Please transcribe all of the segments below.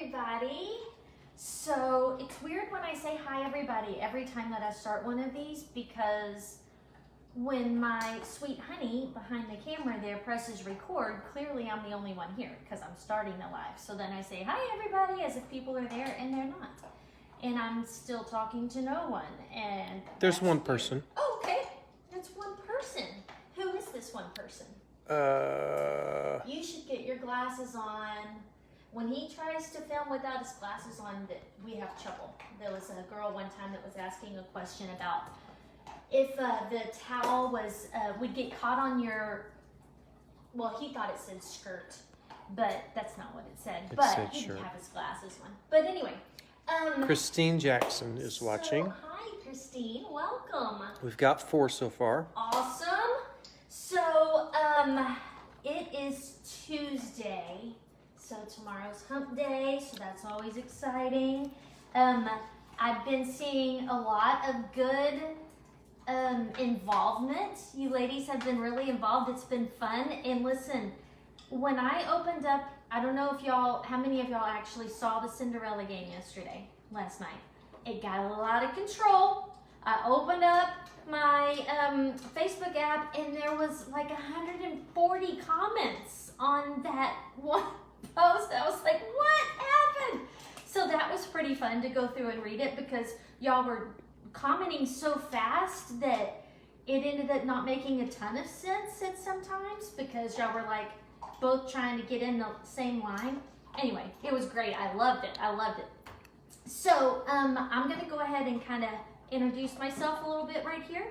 everybody. So it's weird when I say hi everybody every time that I start one of these, because when my sweet honey behind the camera there presses record, clearly I'm the only one here because I'm starting the live. So then I say hi everybody as if people are there, and they're not. And I'm still talking to no one. And there's one person. Oh, okay. That's one person. Who is this one person? You should get your glasses on. When he tries to film without his glasses on, we have trouble. There was a girl one time that was asking a question about if the towel was would get caught on your, well, he thought it said skirt, but that's not what it said. But he didn't have his glasses on. But anyway. Christine Jackson is watching. Hi, Christine. Welcome. We've got 4 so far. Awesome. So, it is Tuesday. So tomorrow's hump day, so that's always exciting. I've been seeing a lot of good involvement. You ladies have been really involved. It's been fun. And listen, when I opened up, I don't know if y'all, how many of y'all actually saw the Cinderella game last night. It got a lot of control. I opened up my Facebook app and there was like 140 comments on that one post. I was like, what happened? So that was pretty fun to go through and read it, because y'all were commenting so fast that it ended up not making a ton of sense at sometimes, because y'all were like both trying to get in the same line. Anyway, it was great. I loved it. So I'm going to go ahead and kind of introduce myself a little bit right here.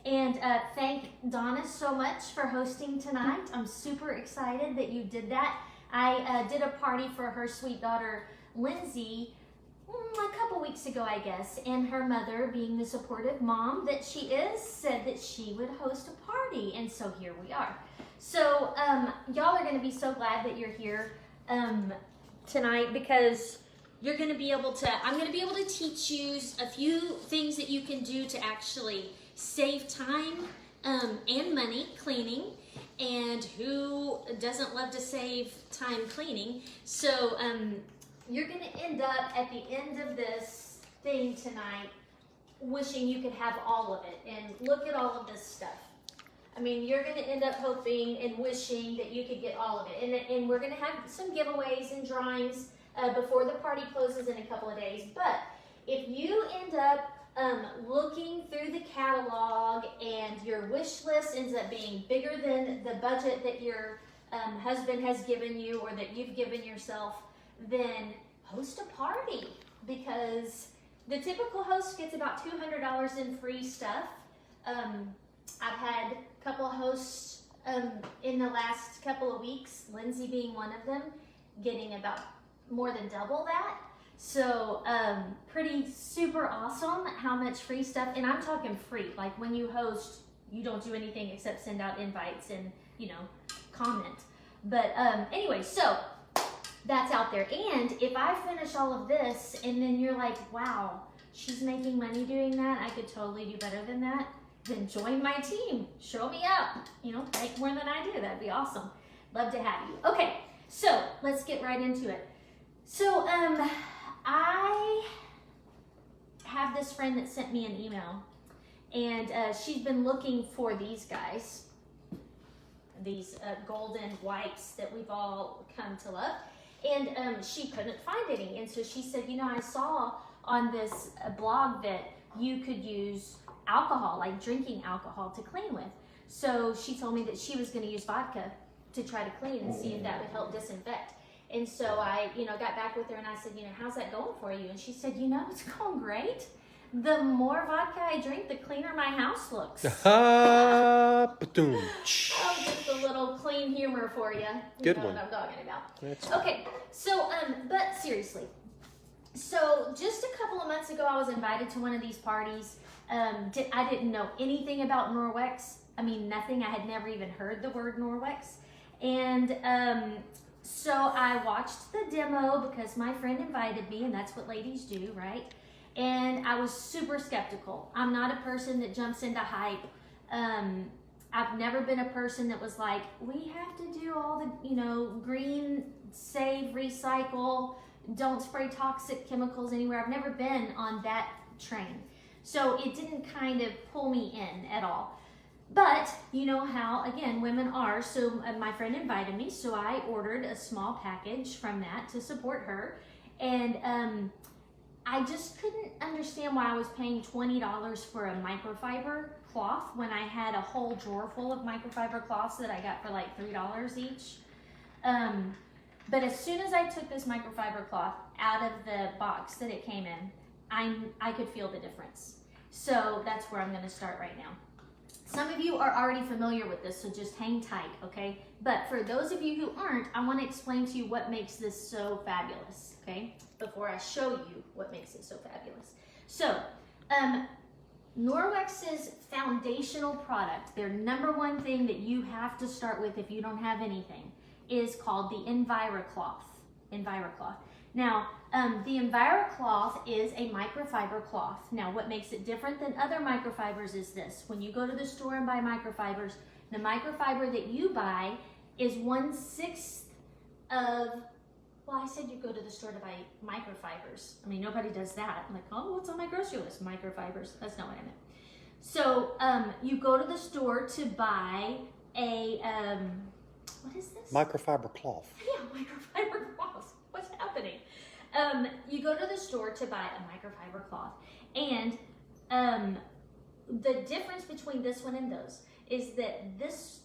And thank Donna so much for hosting tonight. I'm super excited that you did that. I did a party for her sweet daughter, Lindsay, a couple weeks ago, I guess. And her mother, being the supportive mom that she is, said that she would host a party. And so here we are. So y'all are going to be so glad that you're here tonight, because you're going to be able to, I'm going to be able to teach you a few things that you can do to actually save time and money cleaning. And who doesn't love to save time cleaning? So you're going to end up at the end of this thing tonight wishing you could have all of it. And look at all of this stuff. I mean, you're going to end up hoping and wishing that you could get all of it. And we're going to have some giveaways and drawings before the party closes in a couple of days. But if you end up looking through the catalog and your wish list ends up being bigger than the budget that your husband has given you or that you've given yourself, then host a party, because the typical host gets about $200 in free stuff. I've had a couple of hosts in the last couple of weeks, Lindsay being one of them, getting about more than double that. So pretty super awesome how much free stuff, and I'm talking free. Like when you host, you don't do anything except send out invites and, you know, comment. But anyway, so that's out there. And if I finish all of this and then you're like, wow, she's making money doing that, I could totally do better than that, then join my team. Show me up. You know, make more than I do. That'd be awesome. Love to have you. Okay, so let's get right into it. So I have this friend that sent me an email, and she's been looking for these guys, these golden wipes that we've all come to love, and she couldn't find any. And so she said, you know, I saw on this blog that you could use alcohol, like drinking alcohol, to clean with. So she told me that she was going to use vodka to try to clean and see if that would help disinfect. And so I, you know, got back with her and I said, you know, how's that going for you? And she said, you know, it's going great. The more vodka I drink, the cleaner my house looks. Oh, just a little clean humor for you. Good you know one. What I'm talking about. That's okay, so, but seriously. So just a couple of months ago, I was invited to one of these parties. I didn't know anything about Norwex. I mean, nothing. I had never even heard the word Norwex. And so I watched the demo because my friend invited me, and that's what ladies do, right? And I was super skeptical. I'm not a person that jumps into hype. I've never been a person that was like, we have to do all the, you know, green, save, recycle, don't spray toxic chemicals anywhere. I've never been on that train. So it didn't kind of pull me in at all. But you know how, again, women are. So my friend invited me, so I ordered a small package from that to support her. And I just couldn't understand why I was paying $20 for a microfiber cloth when I had a whole drawer full of microfiber cloths that I got for like $3 each. But as soon as I took this microfiber cloth out of the box that it came in, I could feel the difference. So that's where I'm going to start right now. Some of you are already familiar with this, so just hang tight, okay? But for those of you who aren't, I want to explain to you what makes this so fabulous, okay? Before I show you what makes it so fabulous. So, Norwex's foundational product, their number one thing that you have to start with if you don't have anything, is called the Envirocloth. Envirocloth. Now, the Envirocloth is a microfiber cloth. Now, what makes it different than other microfibers is this. When you go to the store and buy microfibers, the microfiber that you buy is 1/6 of, well, I said you go to the store to buy microfibers. I mean, nobody does that. I'm like, oh, what's on my grocery list? Microfibers. That's not what I meant. So, you go to the store to buy a, what is this? Microfiber cloth. Yeah, microfiber cloth. What's happening? You go to the store to buy a microfiber cloth, and the difference between this one and those is that this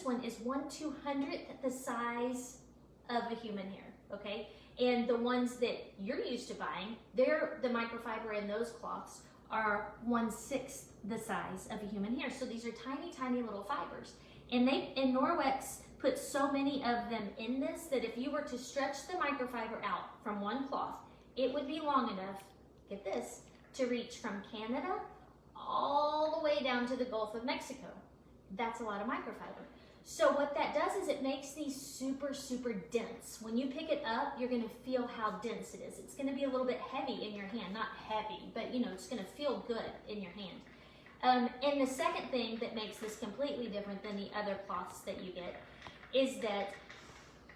one is 1/200th the size of a human hair, okay? And the ones that you're used to buying, the microfiber in those cloths are 1/6 the size of a human hair. So these are tiny, tiny little fibers. And Norwex put so many of them in this that if you were to stretch the microfiber out from one cloth, it would be long enough, get this, to reach from Canada all the way down to the Gulf of Mexico. That's a lot of microfiber. So what that does is it makes these super, super dense. When you pick it up, you're gonna feel how dense it is. It's gonna be a little bit heavy in your hand, not heavy, but you know, it's gonna feel good in your hand. And the second thing that makes this completely different than the other cloths that you get is that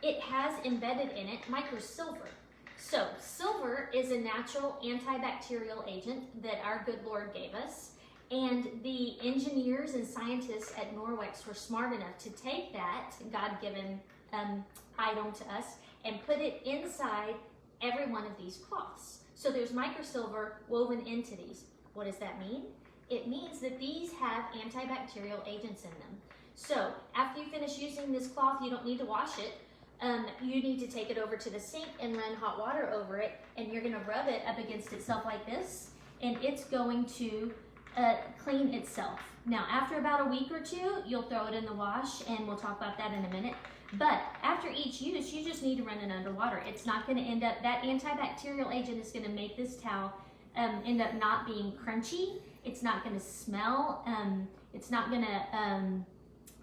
it has embedded in it microsilver. So silver is a natural antibacterial agent that our good Lord gave us. And the engineers and scientists at Norwex were smart enough to take that God-given item to us and put it inside every one of these cloths. So there's microsilver woven into these. What does that mean? It means that these have antibacterial agents in them. So after you finish using this cloth, you don't need to wash it. You need to take it over to the sink and run hot water over it, and you're gonna rub it up against itself like this, and it's going to clean itself. Now, after about a week or two, you'll throw it in the wash, and we'll talk about that in a minute. But after each use, you just need to run it under water. It's not gonna end up, that antibacterial agent is gonna make this towel end up not being crunchy. It's not gonna smell. It's not gonna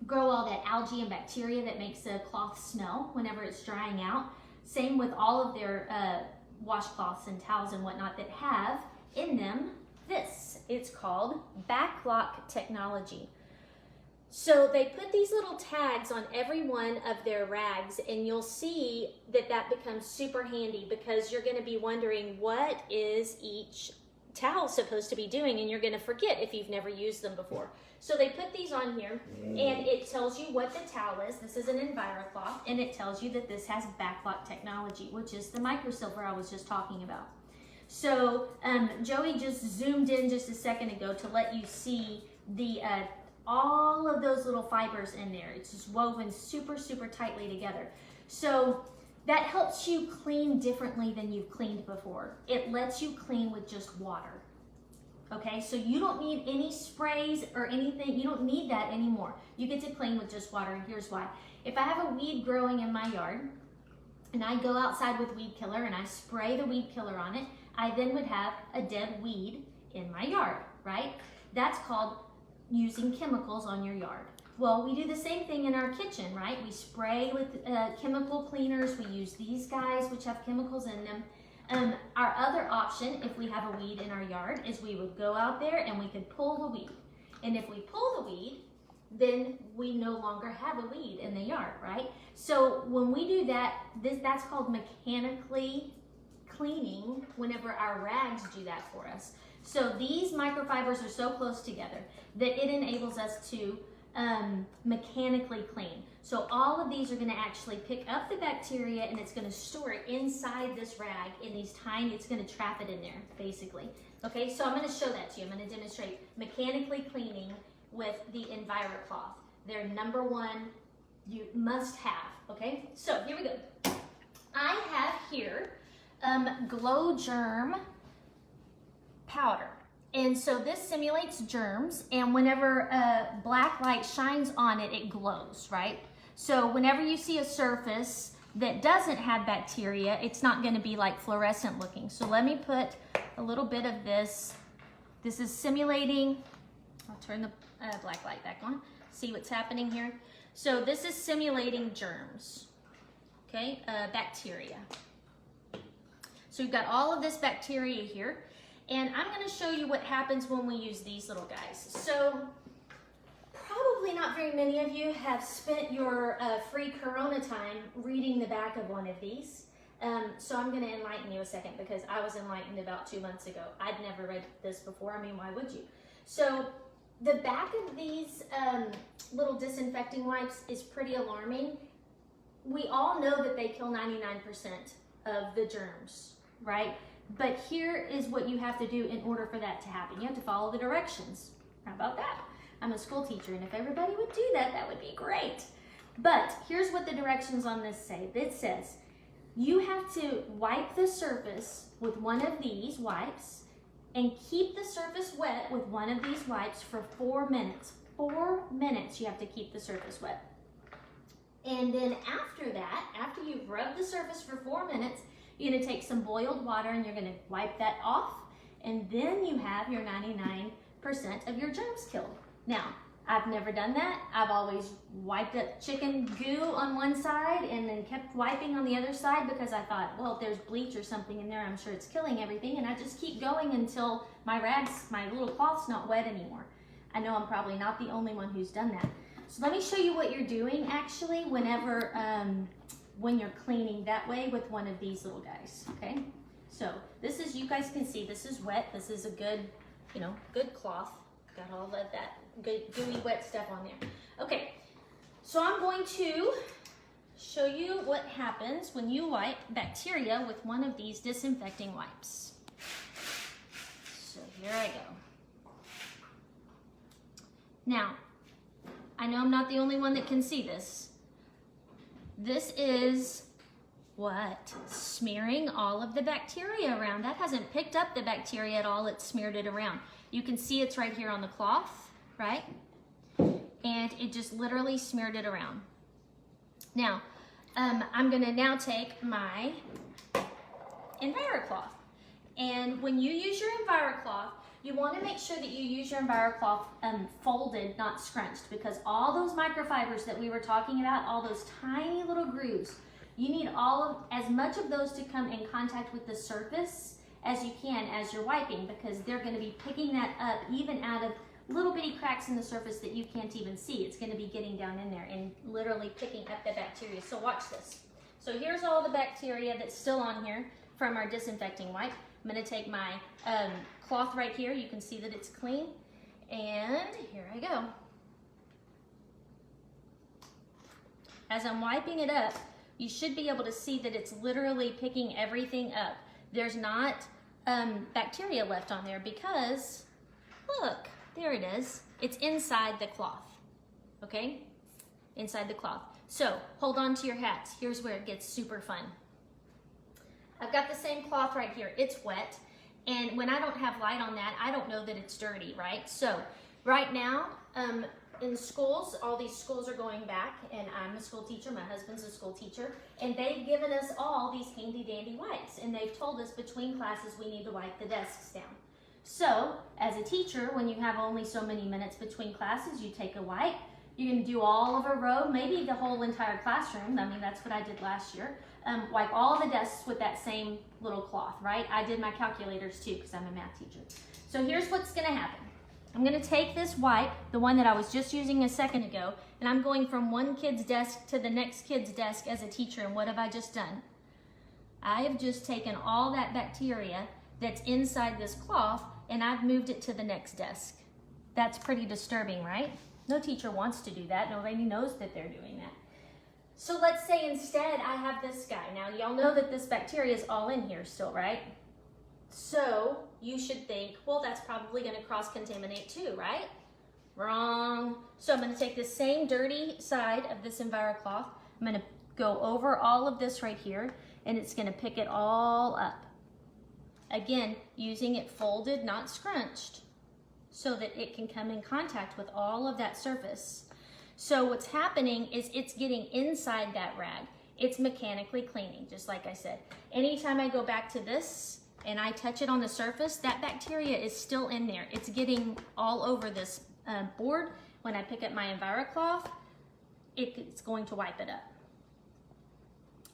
grow all that algae and bacteria that makes the cloth smell whenever it's drying out. Same with all of their washcloths and towels and whatnot that have in them this. It's called backlock technology. So they put these little tags on every one of their rags, and you'll see that that becomes super handy because you're going to be wondering what is each towel supposed to be doing, and you're going to forget if you've never used them before. So they put these on here, and it tells you what the towel is. This is an Envirocloth, and it tells you that this has backlock technology, which is the microsilver I was just talking about. So Joey just zoomed in just a second ago to let you see the all of those little fibers in there. It's just woven super, super tightly together. So that helps you clean differently than you've cleaned before. It lets you clean with just water. Okay, so you don't need any sprays or anything. You don't need that anymore. You get to clean with just water, and here's why. If I have a weed growing in my yard, and I go outside with weed killer and I spray the weed killer on it, I then would have a dead weed in my yard, right? That's called using chemicals on your yard. Well, we do the same thing in our kitchen, right? We spray with chemical cleaners. We use these guys, which have chemicals in them. Our other option, if we have a weed in our yard, is we would go out there and we could pull the weed. And if we pull the weed, then we no longer have a weed in the yard, right? So when we do that, that's called mechanically cleaning whenever our rags do that for us. So these microfibers are so close together that it enables us to mechanically clean. So all of these are going to actually pick up the bacteria and it's going to store it inside this rag in these tiny, it's going to trap it in there basically. Okay, so I'm going to show that to you. I'm going to demonstrate mechanically cleaning with the Envirocloth. They're number one, you must have. Okay, so here we go. I have here glow germ powder. And so this simulates germs, and whenever black light shines on it, it glows, right? So whenever you see a surface that doesn't have bacteria, it's not going to be like fluorescent looking. So let me put a little bit of this. This is simulating, I'll turn the black light back on, see what's happening here. So this is simulating germs, okay, bacteria. So we've got all of this bacteria here. And I'm going to show you what happens when we use these little guys. So probably not very many of you have spent your free Corona time reading the back of one of these. So I'm going to enlighten you a second because I was enlightened about 2 months ago. I'd never read this before. I mean, why would you? So the back of these little disinfecting wipes is pretty alarming. We all know that they kill 99% of the germs, right? But here is what you have to do in order for that to happen. You have to follow the directions. How about that? I'm a school teacher, and if everybody would do that, that would be great. But here's what the directions on this say. It says you have to wipe the surface with one of these wipes and keep the surface wet with one of these wipes for 4 minutes. 4 minutes you have to keep the surface wet. And then after that, after you've rubbed the surface for 4 minutes, you're going to take some boiled water and you're going to wipe that off, and then you have your 99% of your germs killed. Now, I've never done that. I've always wiped up chicken goo on one side and then kept wiping on the other side because I thought, well, if there's bleach or something in there, I'm sure it's killing everything, and I just keep going until my rags, my little cloth's not wet anymore. I know I'm probably not the only one who's done that. So let me show you what you're doing actually whenever when you're cleaning that way with one of these little guys, okay? So this is, you guys can see, this is wet. This is a good, you know, good cloth. Got all of that good gooey wet stuff on there. Okay, so I'm going to show you what happens when you wipe bacteria with one of these disinfecting wipes. So here I go. Now, I know I'm not the only one that can see this. This is what? Smearing all of the bacteria around. That hasn't picked up the bacteria at all, it's smeared it around. You can see it's right here on the cloth, right? And it just literally smeared it around. Now, I'm gonna now take my Envirocloth. And when you use your Envirocloth, you want to make sure that you use your Envirocloth folded, not scrunched, because all those microfibers that we were talking about, all those tiny little grooves, you need as much of those to come in contact with the surface as you can as you're wiping, because they're going to be picking that up even out of little bitty cracks in the surface that you can't even see. It's going to be getting down in there and literally picking up the bacteria. So watch this. So here's all the bacteria that's still on here from our disinfecting wipe. I'm going to take my cloth right here. You can see that it's clean. And here I go. As I'm wiping it up, you should be able to see that it's literally picking everything up. There's not bacteria left on there because, look, there it is. It's inside the cloth, okay? Inside the cloth. So hold on to your hats. Here's where it gets super fun. I've got the same cloth right here. It's wet, and when I don't have light on that, I don't know that it's dirty, right? So right now, in schools, all these schools are going back, and I'm a school teacher, my husband's a school teacher, and they've given us all these handy dandy wipes, and they've told us between classes we need to wipe the desks down. So as a teacher, when you have only so many minutes between classes, you take a wipe, you can do all of a row, maybe the whole entire classroom. I mean, that's what I did last year. Wipe all the desks with that same little cloth, right? I did my calculators too because I'm a math teacher. So here's what's gonna happen. I'm gonna take this wipe, the one that I was just using a second ago, and I'm going from one kid's desk to the next kid's desk as a teacher, and what have I just done? I have just taken all that bacteria that's inside this cloth and I've moved it to the next desk. That's pretty disturbing, right? No teacher wants to do that. Nobody knows that they're doing that. So let's say instead I have this guy. Now y'all know that this bacteria is all in here still, right? So you should think, well, that's probably going to cross-contaminate too, right? Wrong. So I'm going to take the same dirty side of this Envirocloth. I'm going to go over all of this right here, and it's going to pick it all up. Again, using it folded, not scrunched, so that it can come in contact with all of that surface. So what's happening is it's getting inside that rag. It's mechanically cleaning, just like I said. Anytime I go back to this and I touch it on the surface, that bacteria is still in there. It's getting all over this board. When I pick up my Envirocloth, it's going to wipe it up.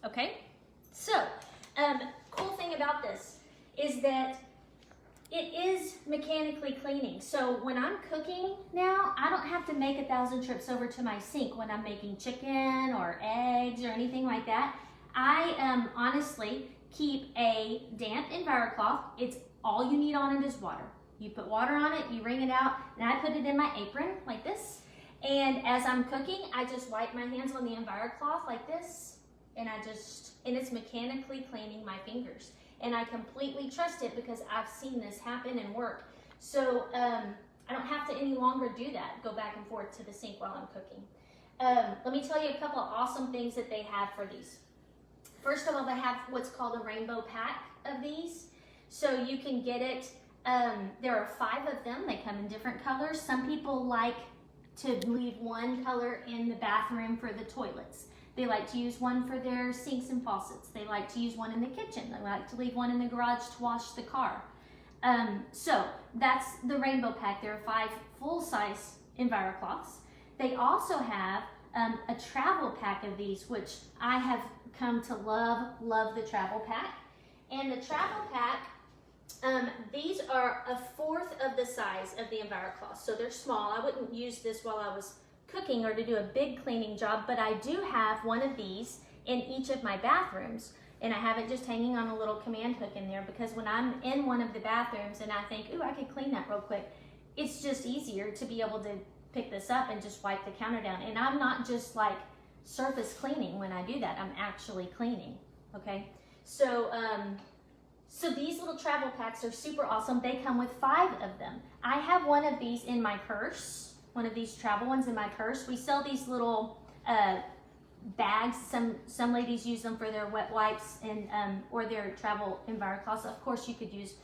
Okay? So, cool thing about this is that it is mechanically cleaning. So when I'm cooking now, I don't have to make 1,000 trips over to my sink when I'm making chicken or eggs or anything like that. I honestly keep a damp Envirocloth. It's all you need on it is water. You put water on it, you wring it out, and I put it in my apron like this. And as I'm cooking, I just wipe my hands on the Envirocloth like this, and it's mechanically cleaning my fingers. And I completely trust it because I've seen this happen and work. So I don't have to any longer do that, go back and forth to the sink while I'm cooking. Let me tell you a couple of awesome things that they have for these. First of all, they have what's called a rainbow pack of these. So you can get it, there are 5 of them. They come in different colors. Some people like to leave one color in the bathroom for the toilets. They like to use one for their sinks and faucets. They like to use one in the kitchen. They like to leave one in the garage to wash the car. So that's the rainbow pack. There are 5 full-size Envirocloths. They also have a travel pack of these, which I have come to love the travel pack. And the travel pack, these are 1/4 of the size of the Envirocloth. So they're small. I wouldn't use this while I was cooking or to do a big cleaning job, but I do have one of these in each of my bathrooms, and I have it just hanging on a little command hook in there because when I'm in one of the bathrooms and I think, ooh, I could clean that real quick, it's just easier to be able to pick this up and just wipe the counter down. And I'm not just like surface cleaning when I do that, I'm actually cleaning, okay? So, so these little travel packs are super awesome. They come with 5 of them. I have one of these in my purse. One of these travel ones in my purse. We sell these little bags. Some ladies use them for their wet wipes and or their travel Envirocloths. Of course, you could use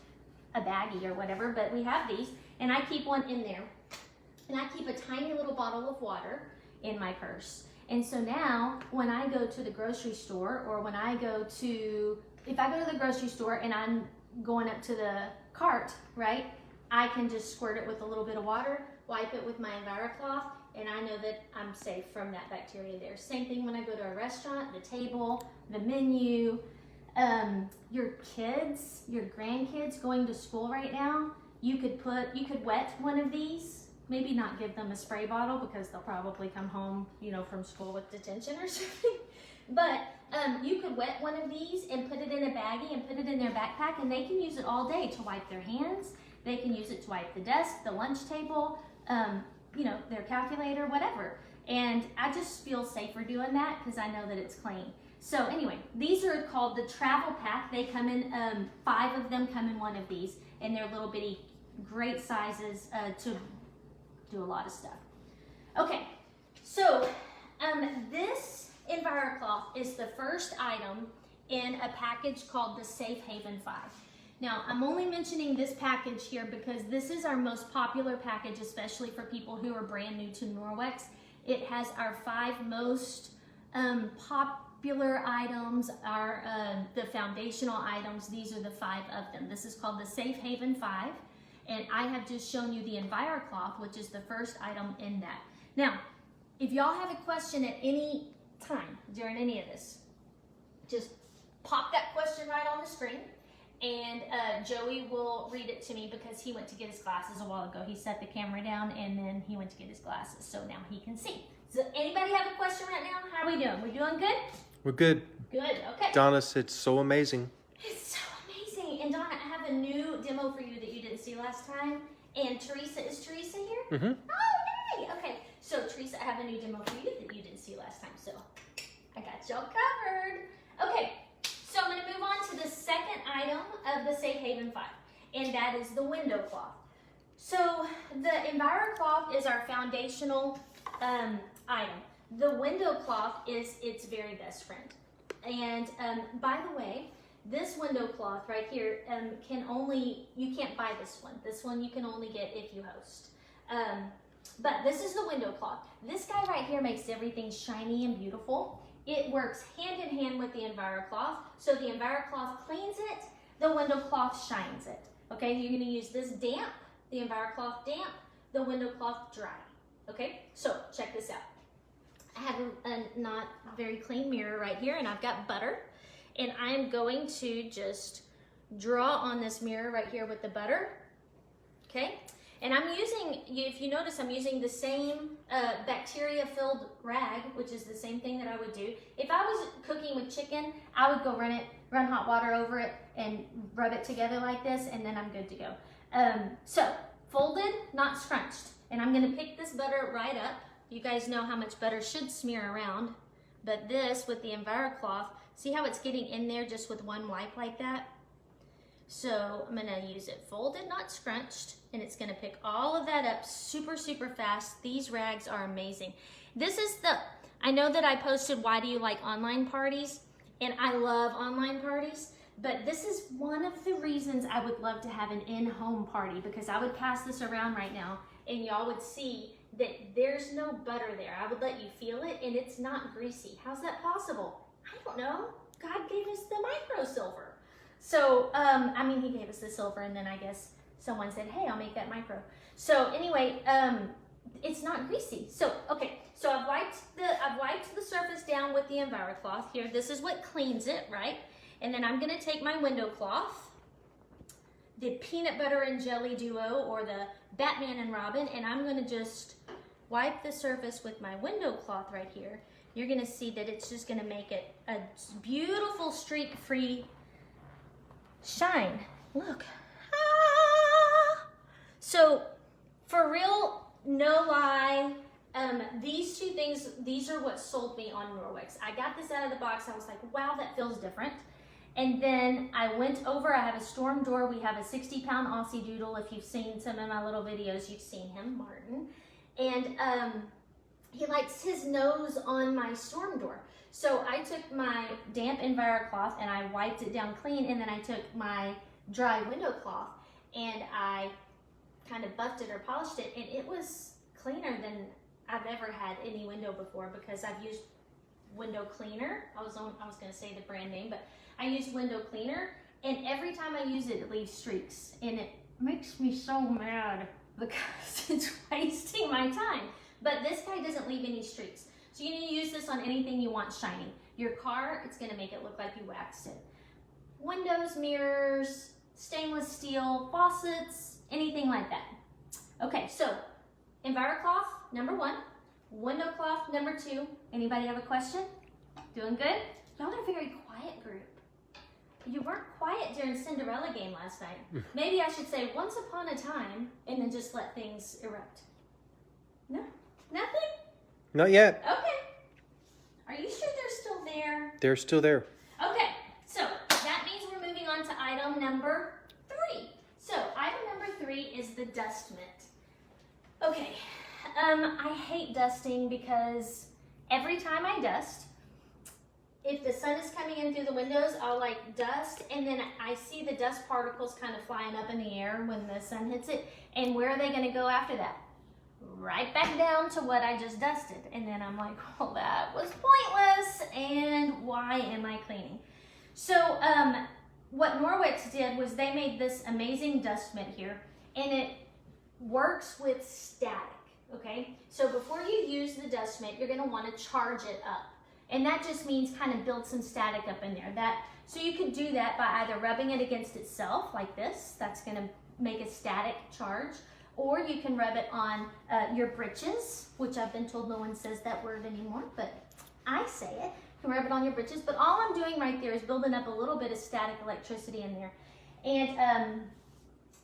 a baggie or whatever, but we have these, and I keep one in there. And I keep a tiny little bottle of water in my purse. And so now, when I go to the grocery store, or when I go to, if I go to the grocery store and I'm going up to the cart, right, I can just squirt it with a little bit of water, wipe it with my Envirocloth, and I know that I'm safe from that bacteria there. Same thing when I go to a restaurant, the table, the menu, your kids, your grandkids going to school right now, you could wet one of these, maybe not give them a spray bottle because they'll probably come home, you know, from school with detention or something. But you could wet one of these and put it in a baggie and put it in their backpack, and they can use it all day to wipe their hands. They can use it to wipe the desk, the lunch table, you know, their calculator, whatever. And I just feel safer doing that because I know that it's clean. So anyway, these are called the travel pack. They come in, 5 of them come in one of these, and they're little bitty, great sizes to do a lot of stuff. Okay, so this Envirocloth is the first item in a package called the Safe Haven 5. Now, I'm only mentioning this package here because this is our most popular package, especially for people who are brand new to Norwex. It has our 5 most popular items, the foundational items. These are the 5 of them. This is called the Safe Haven 5, and I have just shown you the Envirocloth, which is the first item in that. Now, if y'all have a question at any time during any of this, just pop that question right on the screen. And Joey will read it to me because he went to get his glasses a while ago. He set the camera down and then he went to get his glasses, so now he can see. Does anybody have a question right now? How are we doing? We doing good? We're good. Good, okay. Donna said so amazing. It's so amazing. And Donna, I have a new demo for you that you didn't see last time. And Teresa, is Teresa here? Mm-hmm. Oh, yay! Okay, so Teresa, I have a new demo for you that you didn't see last time. So I got y'all covered. Okay, so I'm gonna move on to the second item of the Safe Haven 5, and that is the window cloth. So the Envirocloth is our foundational item. The window cloth is its very best friend. And by the way, this window cloth right here you can't buy this one. This one you can only get if you host. But this is the window cloth. This guy right here makes everything shiny and beautiful. It works hand in hand with the Envirocloth. So the Envirocloth cleans it, the window cloth shines it. Okay, you're gonna use this damp, the Envirocloth damp, the window cloth dry. Okay, so check this out. I have a not very clean mirror right here, and I've got butter. And I'm going to just draw on this mirror right here with the butter, okay? And I'm using, if you notice, I'm using the same bacteria-filled rag, which is the same thing that I would do. If I was cooking with chicken, I would go run hot water over it and rub it together like this, and then I'm good to go. So, folded, not scrunched. And I'm gonna pick this butter right up. You guys know how much butter should smear around, but this with the Envirocloth, see how it's getting in there just with one wipe like that? So I'm gonna use it folded, not scrunched, and it's gonna pick all of that up super, super fast. These rags are amazing. This is I know that I posted why do you like online parties, and I love online parties, but this is one of the reasons I would love to have an in-home party, because I would pass this around right now and y'all would see that there's no butter there. I would let you feel it, and it's not greasy. How's that possible? I don't know. God gave us the micro silver. So, I mean, he gave us the silver, and then I guess someone said, hey, I'll make that micro. So anyway, it's not greasy. So, okay, so I've wiped the surface down with the Envirocloth here. This is what cleans it, right? And then I'm gonna take my window cloth, the peanut butter and jelly duo, or the Batman and Robin, and I'm gonna just wipe the surface with my window cloth right here. You're gonna see that it's just gonna make it a beautiful streak-free shine. Look. Ah! So, for real, no lie, these two things, these are what sold me on Norwex. I got this out of the box, I was like, wow, that feels different. And then I went over, I have a storm door. We have a 60-pound Aussie Doodle. If you've seen some of my little videos, you've seen him, Martin. And he likes his nose on my storm door. So I took my damp Envirocloth and I wiped it down clean, and then I took my dry window cloth and I kind of buffed it or polished it, and it was cleaner than I've ever had any window before, because I've used window cleaner. I was gonna say the brand name, but I used window cleaner, and every time I use it, it leaves streaks, and it makes me so mad because it's wasting my time. But this guy doesn't leave any streaks. So you need to use this on anything you want shiny. Your car, it's gonna make it look like you waxed it. Windows, mirrors, stainless steel, faucets, anything like that. Okay, so Envirocloth, number 1. Window cloth, number 2. Anybody have a question? Doing good? Y'all are a very quiet group. You weren't quiet during Cinderella game last night. Maybe I should say once upon a time and then just let things erupt. No? Nothing? Not yet. Okay. Are you sure they're still there? They're still there. Okay, so that means we're moving on to item number 3. So item number 3 is the dust mitt. Okay, I hate dusting because every time I dust, if the sun is coming in through the windows, I'll like dust, and then I see the dust particles kind of flying up in the air when the sun hits it. And where are they gonna go after that? Right back down to what I just dusted. And then I'm like, well, that was pointless, and why am I cleaning? So what Norwex did was they made this amazing dust mitt here, and it works with static, okay? So before you use the dust mitt, you're gonna wanna charge it up. And that just means kind of build some static up in there. So you could do that by either rubbing it against itself like this. That's gonna make a static charge. Or you can rub it on your britches, which I've been told no one says that word anymore, but I say it. can rub it on your britches, but all I'm doing right there is building up a little bit of static electricity in there. And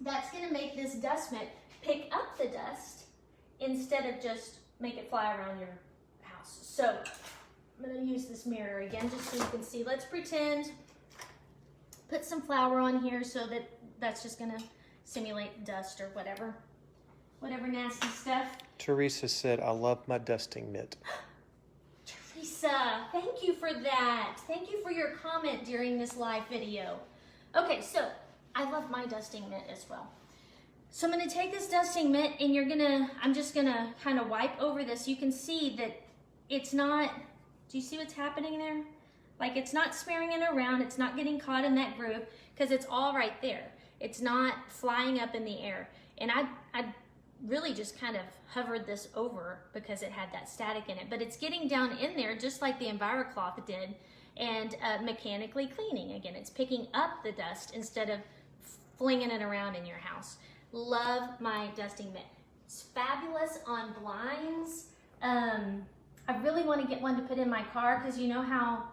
that's gonna make this dust mitt pick up the dust instead of just make it fly around your house. So I'm gonna use this mirror again just so you can see. Let's pretend, put some flour on here so that that's just gonna simulate dust or whatever nasty stuff. Teresa said, I love my dusting mitt. Teresa, thank you for that. Thank you for your comment during this live video. Okay, so I love my dusting mitt as well. So I'm gonna take this dusting mitt and I'm just gonna kind of wipe over this. You can see that it's not, do you see what's happening there? Like it's not smearing it around, it's not getting caught in that groove because it's all right there. It's not flying up in the air. And I really just kind of hovered this over because it had that static in it, but it's getting down in there just like the Envirocloth did and mechanically cleaning. Again, it's picking up the dust instead of flinging it around in your house. Love my dusting mitt. It's fabulous on blinds. I really want to get one to put in my car because you know how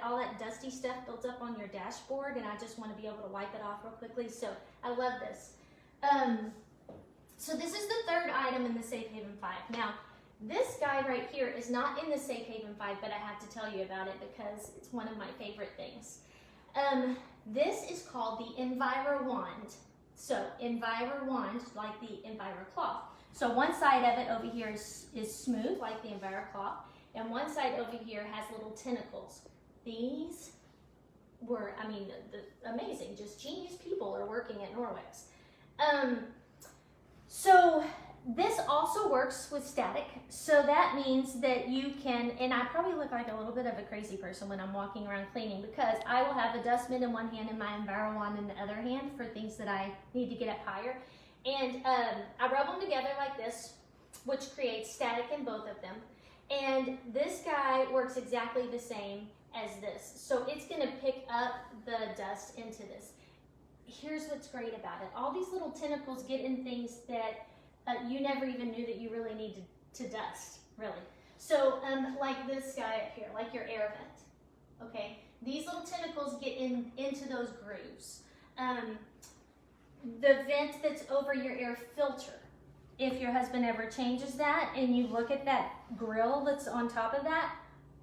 all that dusty stuff builds up on your dashboard and I just want to be able to wipe it off real quickly. So I love this. So this is the third item in the Safe Haven 5. Now, this guy right here is not in the Safe Haven 5, but I have to tell you about it because it's one of my favorite things. This is called the Envirowand. So Envirowand, like the Envirocloth. So one side of it over here is smooth, like the Envirocloth, and one side over here has little tentacles. These were, I mean, amazing. Just genius people are working at Norwex. So this also works with static. So that means that you can, and I probably look like a little bit of a crazy person when I'm walking around cleaning because I will have a dust mitt in one hand and my Envirowand in the other hand for things that I need to get up higher. And I rub them together like this, which creates static in both of them. And this guy works exactly the same as this. So it's gonna pick up the dust into this. Here's what's great about it. All these little tentacles get in things that you never even knew that you really needed to dust, really. So like this guy up here, like your air vent, okay? These little tentacles get into those grooves. The vent that's over your air filter, if your husband ever changes that and you look at that grill that's on top of that,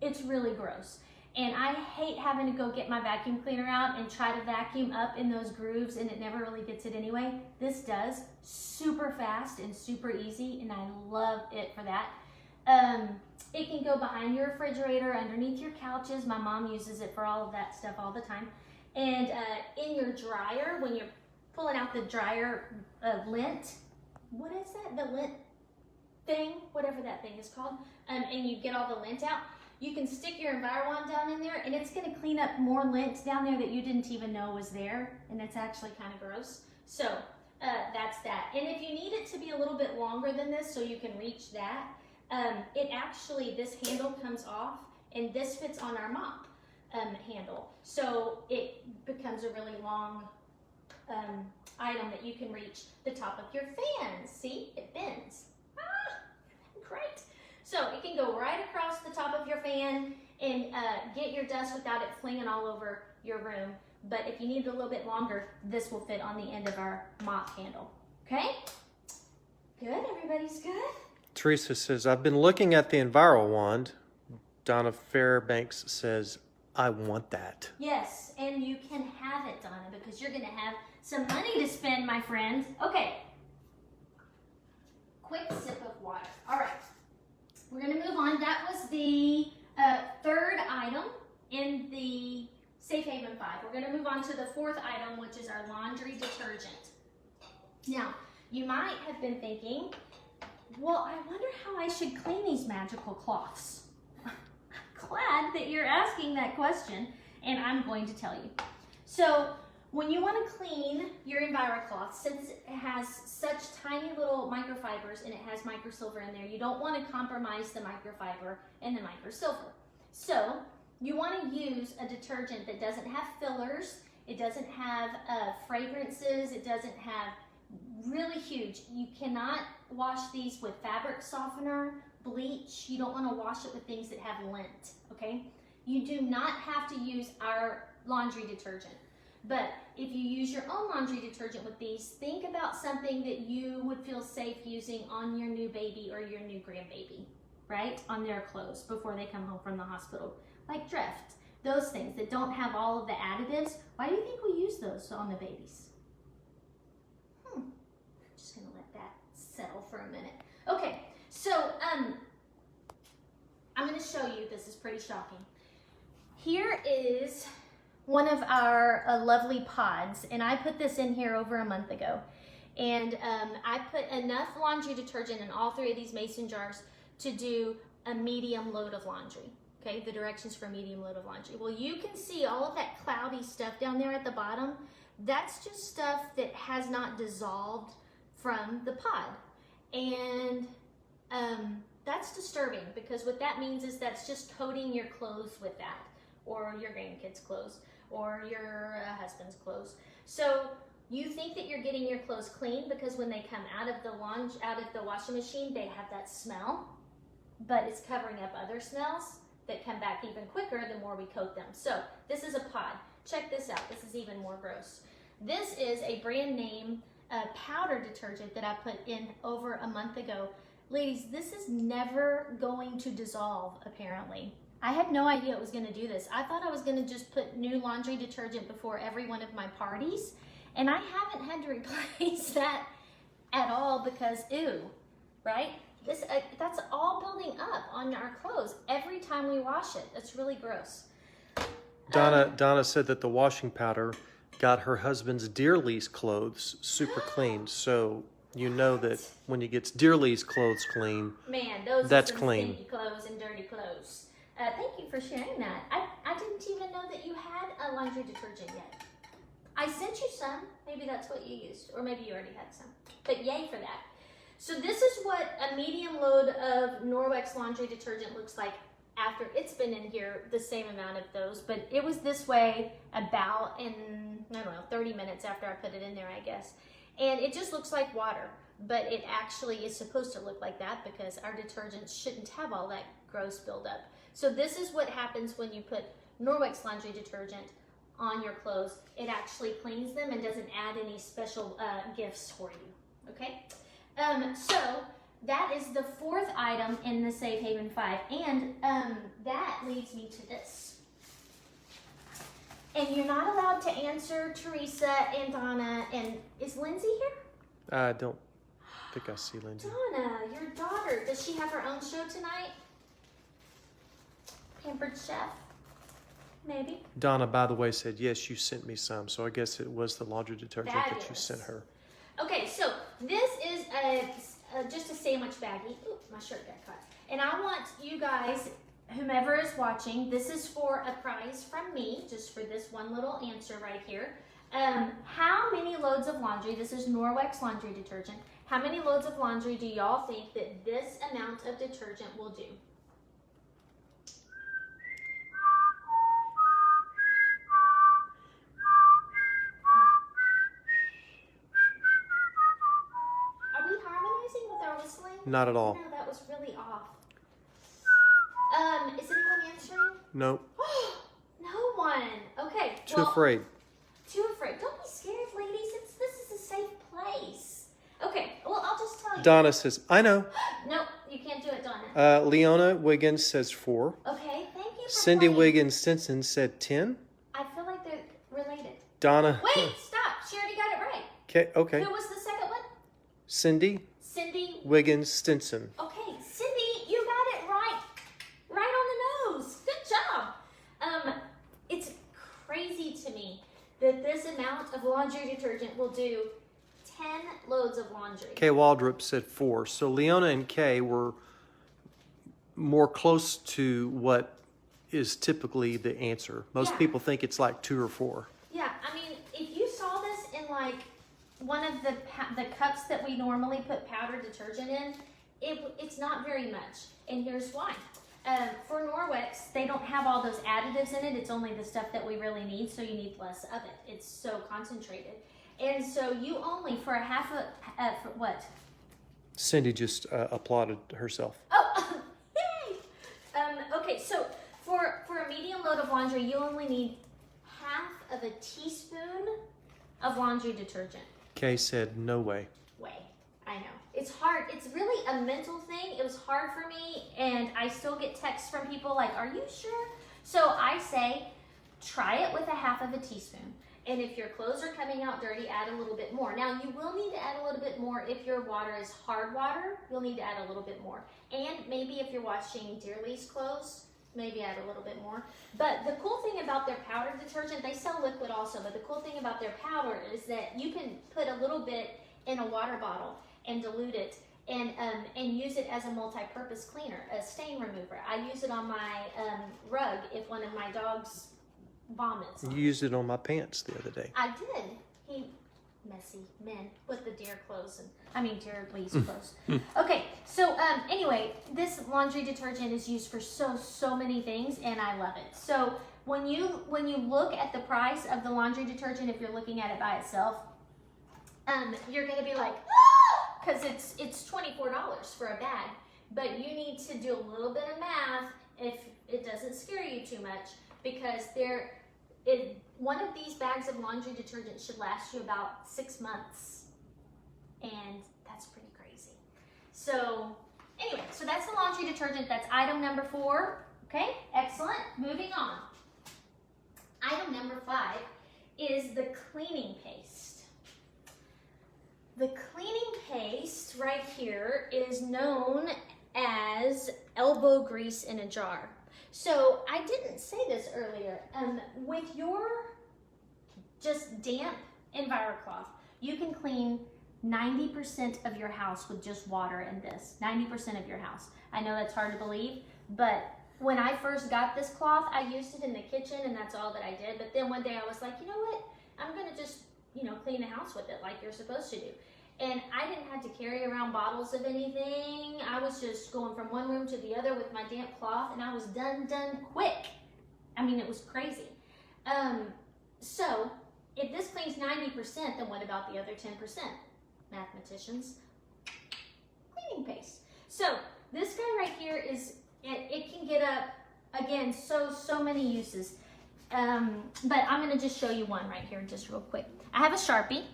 it's really gross. And I hate having to go get my vacuum cleaner out and try to vacuum up in those grooves and it never really gets it anyway. This does, super fast and super easy, and I love it for that. It can go behind your refrigerator, underneath your couches. My mom uses it for all of that stuff all the time. And in your dryer, when you're pulling out the dryer lint, what is that? The lint thing, whatever that thing is called, and you get all the lint out. You can stick your Envirowand down in there and it's gonna clean up more lint down there that you didn't even know was there, and it's actually kind of gross. So that's that. And if you need it to be a little bit longer than this so you can reach that, it actually, this handle comes off and this fits on our mop handle. So it becomes a really long item that you can reach the top of your fan. See, it bends. Ah, great. So it can go right across the top of your fan and get your dust without it flinging all over your room. But if you need it a little bit longer, this will fit on the end of our mop handle. Okay? Good, everybody's good? Teresa says, I've been looking at the Envirowand. Donna Fairbanks says, I want that. Yes, and you can have it, Donna, because you're going to have some money to spend, my friend. Okay. Quick sip of water. All right. We're going to move on. That was the third item in the Safe Haven 5. We're going to move on to the fourth item, which is our laundry detergent. Now, you might have been thinking, well, I wonder how I should clean these magical cloths. Glad that you're asking that question, and I'm going to tell you. So, when you want to clean your Envirocloth, since it has such tiny little microfibers and it has microsilver in there, you don't want to compromise the microfiber and the microsilver. So you want to use a detergent that doesn't have fillers, it doesn't have fragrances, it doesn't have really huge. You cannot wash these with fabric softener, bleach. You don't want to wash it with things that have lint, okay? You do not have to use our laundry detergent. But if you use your own laundry detergent with these, think about something that you would feel safe using on your new baby or your new grandbaby, right? On their clothes before they come home from the hospital. Like Drift, those things that don't have all of the additives. Why do you think we use those on the babies? I'm just gonna let that settle for a minute. Okay, so I'm gonna show you, this is pretty shocking. Here is one of our lovely pods, and I put this in here over a month ago. And I put enough laundry detergent in all 3 of these mason jars to do a medium load of laundry. Okay, the directions for medium load of laundry. Well, you can see all of that cloudy stuff down there at the bottom. That's just stuff that has not dissolved from the pod. And that's disturbing, because what that means is that's just coating your clothes with that, or your grandkids' clothes, or your husband's clothes. So you think that you're getting your clothes clean because when they come out of the washing machine, they have that smell, but it's covering up other smells that come back even quicker the more we coat them. So this is a pod. Check this out. This is even more gross. This is a brand name powder detergent that I put in over a month ago. Ladies, this is never going to dissolve, apparently. I had no idea it was going to do this. I thought I was going to just put new laundry detergent before every one of my parties, and I haven't had to replace that at all because, ew, right? That's all building up on our clothes every time we wash it. That's really gross. Donna said that the washing powder got her husband's Deer Lee's clothes super clean. So you know that when he gets Deer Lee's clothes clean, man, those that's are some clean. stinky clothes and dirty clothes. Thank you for sharing that. I didn't even know that you had a laundry detergent yet. I sent you some. Maybe that's what you used, or maybe you already had some. But yay for that. So this is what a medium load of Norwex laundry detergent looks like after it's been in here, the same amount of those, but it was this way about in, I don't know, 30 minutes after I put it in there, I guess. And it just looks like water, but it actually is supposed to look like that because our detergents shouldn't have all that gross buildup. So this is what happens when you put Norwex laundry detergent on your clothes. It actually cleans them and doesn't add any special gifts for you, okay? So that is the 4th item in the Safe Haven 5, and that leads me to this. And you're not allowed to answer Teresa and Donna, and is Lindsay here? I don't think I see Lindsay. Donna, your daughter, does she have her own show tonight? Pampered Chef, maybe? Donna, by the way, said, yes, you sent me some, so I guess it was the laundry detergent that you sent her. Okay, so this is just a sandwich baggie. Ooh, my shirt got caught. And I want you guys, whomever is watching, this is for a prize from me, just for this one little answer right here. How many loads of laundry, this is Norwex laundry detergent, how many loads of laundry do y'all think that this amount of detergent will do? Not at all. No, that was really off. Is anyone answering? Nope. No one. Okay. Too afraid. Too afraid. Don't be scared, ladies. This is a safe place. Okay. Well, I'll just tell you. Donna says, I know. Nope, you can't do it, Donna. Leona Wiggins says 4. Okay, thank you for Cindy playing. Wiggins Stinson said 10. I feel like they're related. Donna. Wait, stop. She already got it right. Okay. Who was the second one? Cindy Wiggins Stinson. Okay, Cindy, you got it right. Right on the nose. Good job. It's crazy to me that this amount of laundry detergent will do 10 loads of laundry. Kay Waldrop said 4. So Leona and Kay were more close to what is typically the answer. Most people think it's like 2 or 4. Yeah, I mean, if you saw this in like one of the cups that we normally put powder detergent in, it's not very much. And here's why. For Norwex, they don't have all those additives in it. It's only the stuff that we really need, so you need less of it. It's so concentrated. And so you only, for a half a, for what? Cindy just applauded herself. Oh, yay! Okay, so for a medium load of laundry, you only need half of a teaspoon of laundry detergent. Kay said, no way. I know. It's hard. It's really a mental thing. It was hard for me, and I still get texts from people like, are you sure? So I say, try it with a half of a teaspoon. And if your clothes are coming out dirty, add a little bit more. Now, you will need to add a little bit more if your water is hard water. You'll need to add a little bit more. And maybe if you're washing Dearly's clothes, maybe add a little bit more. But the cool thing about their powder detergent, they sell liquid also, but the cool thing about their powder is that you can put a little bit in a water bottle and dilute it and use it as a multi-purpose cleaner, a stain remover. I use it on my rug if one of my dogs vomits. You used it on my pants the other day. I did. Messy men with the deer clothes deer Lee's clothes. Okay, so anyway, this laundry detergent is used for so many things, and I love it. So when you look at the price of the laundry detergent, if you're looking at it by itself, you're gonna be like, because it's $24 for a bag, but you need to do a little bit of math if it doesn't scare you too much, because one of these bags of laundry detergent should last you about 6 months, and that's pretty crazy. So anyway, so that's the laundry detergent. That's item number 4. Okay, excellent. Moving on. Item number 5 is the cleaning paste. The cleaning paste right here is known as elbow grease in a jar. So I didn't say this earlier. With your just damp Envirocloth, you can clean 90% of your house with just water and this. 90% of your house. I know that's hard to believe, but when I first got this cloth, I used it in the kitchen and that's all that I did. But then one day I was like, you know what? I'm gonna just clean the house with it like you're supposed to do. And I didn't have to carry around bottles of anything. I was just going from one room to the other with my damp cloth, and I was done quick. I mean, it was crazy. So if this cleans 90%, then what about the other 10%? Mathematicians. Cleaning paste. So this guy right here it can get up, again, so many uses. But I'm gonna just show you one right here just real quick. I have a Sharpie,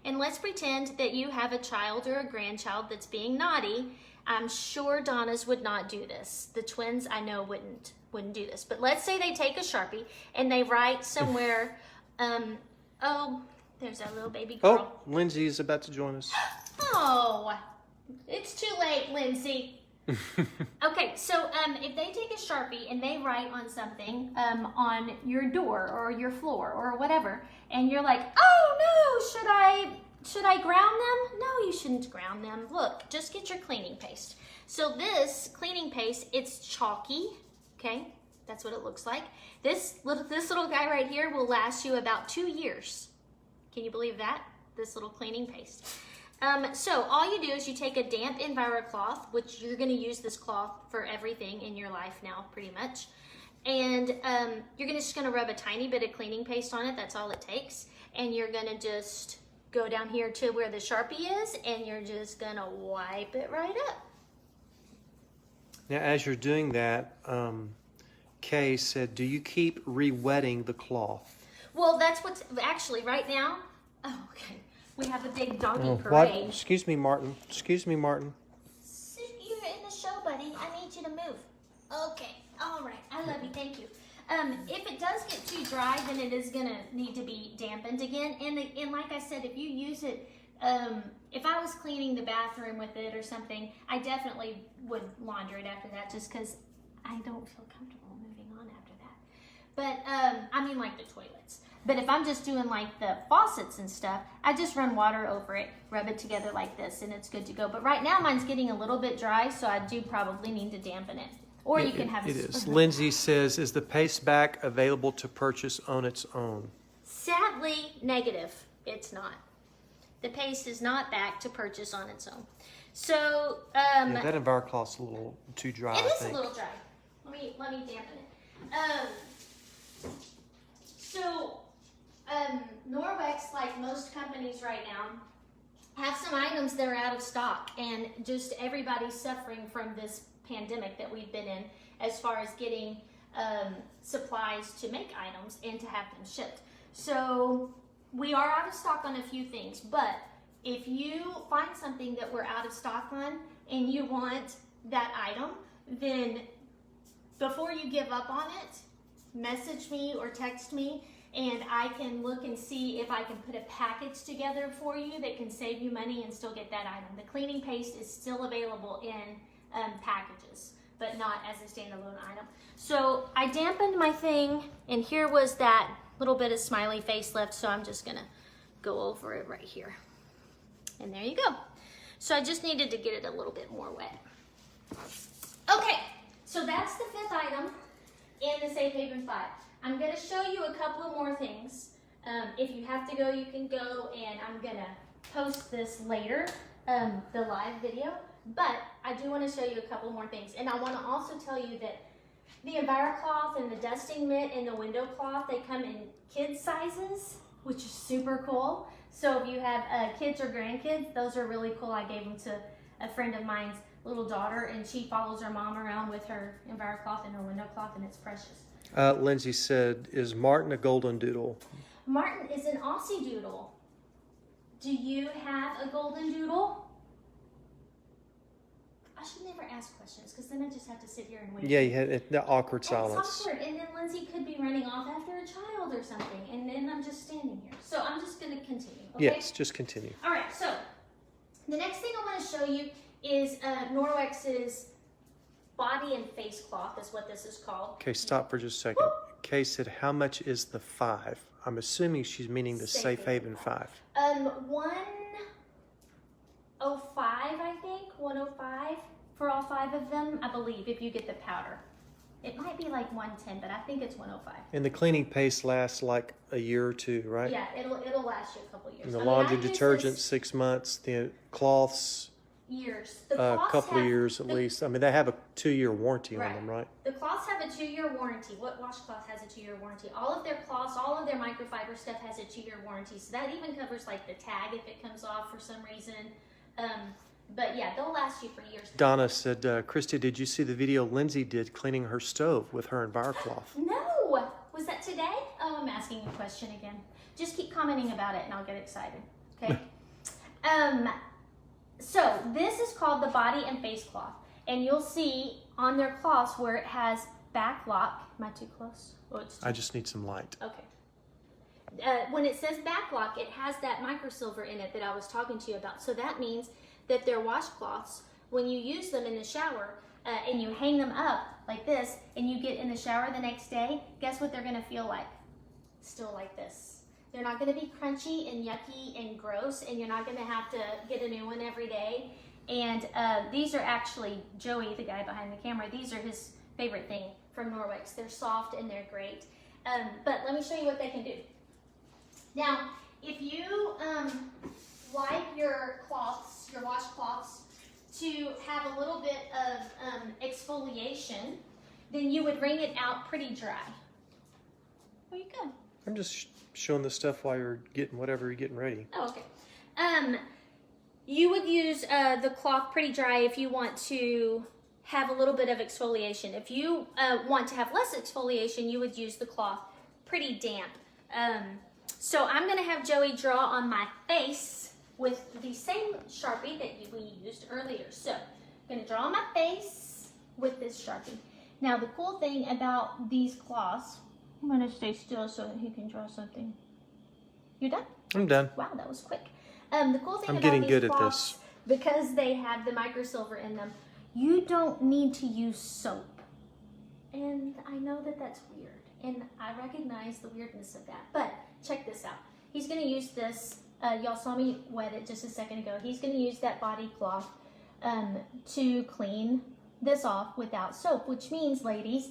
and let's pretend that you have a child or a grandchild that's being naughty. I'm sure Donna's would not do this. The twins, I know, wouldn't do this. But let's say they take a Sharpie and they write somewhere, oh, there's that little baby girl. Oh, Lindsay is about to join us. Oh, it's too late, Lindsay. Okay, so if they take a Sharpie and they write on something on your door or your floor or whatever, and you're like, oh no, should I ground them? No, you shouldn't ground them. Look, just get your cleaning paste. So this cleaning paste, it's chalky, okay? That's what it looks like. This little guy right here will last you about 2 years. Can you believe that? This little cleaning paste. So all you do is you take a damp Envirocloth, which you're going to use this cloth for everything in your life now, pretty much. And you're just going to rub a tiny bit of cleaning paste on it. That's all it takes. And you're going to just go down here to where the Sharpie is, and you're just going to wipe it right up. Now, as you're doing that, Kay said, do you keep re-wetting the cloth? Well, that's what's actually right now. Oh, okay. We have a big doggy parade. What? Excuse me, Martin. Excuse me, Martin. You're in the show, buddy. I need you to move. Okay. All right. I love you. Thank you. If it does get too dry, then it is going to need to be dampened again. And like I said, if you use it, if I was cleaning the bathroom with it or something, I definitely would launder it after that just because I don't feel comfortable moving on after that. But, I mean like the toilets. But if I'm just doing like the faucets and stuff, I just run water over it, rub it together like this, and it's good to go. But right now mine's getting a little bit dry, so I do probably need to dampen it. Or you can have it is. Lindsay says, is the paste back available to purchase on its own? Sadly, negative. It's not. The paste is not back to purchase on its own. So, yeah, that Envirocloth's a little too dry, It is a little dry. Let me dampen it. Norwex, like most companies right now, have some items that are out of stock, and just everybody's suffering from this pandemic that we've been in as far as getting supplies to make items and to have them shipped. So we are out of stock on a few things, but if you find something that we're out of stock on and you want that item, then before you give up on it, message me or text me, and I can look and see if I can put a package together for you that can save you money and still get that item. The cleaning paste is still available in packages, but not as a standalone item. So I dampened my thing, and here was that little bit of smiley face left, so I'm just gonna go over it right here. And there you go. So I just needed to get it a little bit more wet. Okay, so that's the 5th item in the Safe Haven 5. I'm gonna show you a couple of more things. If you have to go, you can go, and I'm gonna post this later, the live video, but I do wanna show you a couple more things. And I wanna also tell you that the Envirocloth and the dusting mitt and the window cloth, they come in kid sizes, which is super cool. So if you have kids or grandkids, those are really cool. I gave them to a friend of mine's little daughter, and she follows her mom around with her Envirocloth and her window cloth, and it's precious. Lindsay said, is Martin a golden doodle? Martin is an Aussie doodle. Do you have a golden doodle? I should never ask questions, because then I just have to sit here and wait. Yeah, you had the awkward silence. It's awkward, and then Lindsay could be running off after a child or something, and then I'm just standing here. So I'm just going to continue, okay? Yes, just continue. All right, so the next thing I want to show you is Norwex's body and face cloth is what this is called. Okay, stop for just a second. Kay said, how much is the 5? I'm assuming she's meaning the Safe Haven 5. 105, I think, 105 for all 5 of them, I believe, if you get the powder. It might be like 110, but I think it's 105. And the cleaning paste lasts like a year or 2, right? Yeah, it'll last you a couple years. And the laundry detergent, 6 months. The cloths, years. a couple of years at least. I mean, they have a 2-year warranty on them, right? The cloths have a 2-year warranty. What washcloth has a 2-year warranty? All of their cloths, all of their microfiber stuff has a 2-year warranty. So that even covers like the tag if it comes off for some reason. But yeah, they'll last you for years. Donna said, Christy, did you see the video Lindsay did cleaning her stove with her Envirocloth? No! Was that today? Oh, I'm asking a question again. Just keep commenting about it and I'll get excited. Okay? So this is called the body and face cloth. And you'll see on their cloths where it has back lock. Am I too close? Oh, it's too I just need some light. Okay. When it says back lock, it has that microsilver in it that I was talking to you about. So that means that their washcloths, when you use them in the shower and you hang them up like this and you get in the shower the next day, guess what they're going to feel like? Still like this. They're not going to be crunchy and yucky and gross, and you're not going to have to get a new one every day. And these are actually, Joey, the guy behind the camera, these are his favorite thing from Norwex. They're soft and they're great. But let me show you what they can do. Now, if you wipe your cloths, your washcloths, to have a little bit of exfoliation, then you would wring it out pretty dry. Where you go? I'm just showing the stuff while you're getting whatever you're getting ready. Oh, okay. You would use the cloth pretty dry if you want to have a little bit of exfoliation. If you want to have less exfoliation, you would use the cloth pretty damp. So I'm going to have Joey draw on my face with the same Sharpie that we used earlier. So I'm going to draw on my face with this Sharpie. Now the cool thing about these cloths, I'm going to stay still so that he can draw something. You done? I'm done. Wow, that was quick. The cool thing I'm about getting these good at cloths, this. because they have the microsilver in them, you don't need to use soap. And I know that that's weird, and I recognize the weirdness of that, but check this out. He's going to use this, y'all saw me wet it just a second ago. He's going to use that body cloth to clean this off without soap, which means, ladies,